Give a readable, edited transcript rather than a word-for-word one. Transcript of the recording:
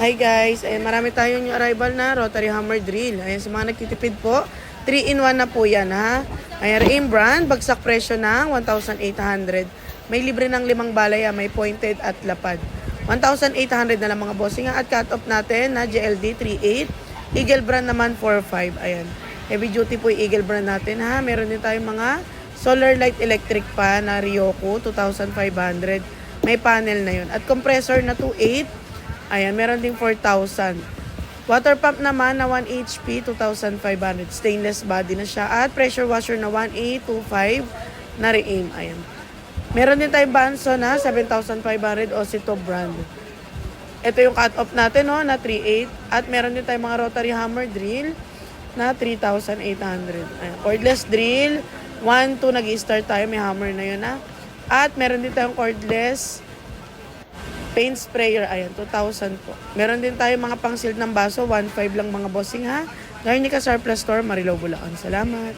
Hi guys, ayan, marami tayong new arrival na rotary hammer drill. Ayan, sa mga nagtitipid po, 3-in-1 na po yan ha. Ayan, Aim brand, bagsak presyo ng 1,800. May libre ng 5 balay, may pointed at lapad. 1,800 na lang mga bossing at cut off natin na GLD 38. Eagle brand naman 4,500. Ayan, heavy duty po yung Eagle brand natin ha. Meron din tayong mga solar light electric pa na Ryoko 2,500. May panel na yun. At compressor na 2,800. Ayan, meron ding 4,000. Water pump naman na 1 HP, 2,500. Stainless body na siya. At pressure washer na 1A25 na Reaim. Ayan. Meron din tayong Banso na 7,500 Osito brand. Ito yung cut-off natin no, na 3,800. At meron din tayong mga rotary hammer drill na 3,800. Ayan. Cordless drill. 1, 2, nag-i-start tayo. May hammer na yun ha. At meron din tayong cordless paint sprayer, ayan, 2,000 po. Meron din tayo mga pang-sealed ng baso, 1,500 lang mga bossing ha. Ngayon ni Ka Surplus Store, Marilao, Bulacan. Salamat.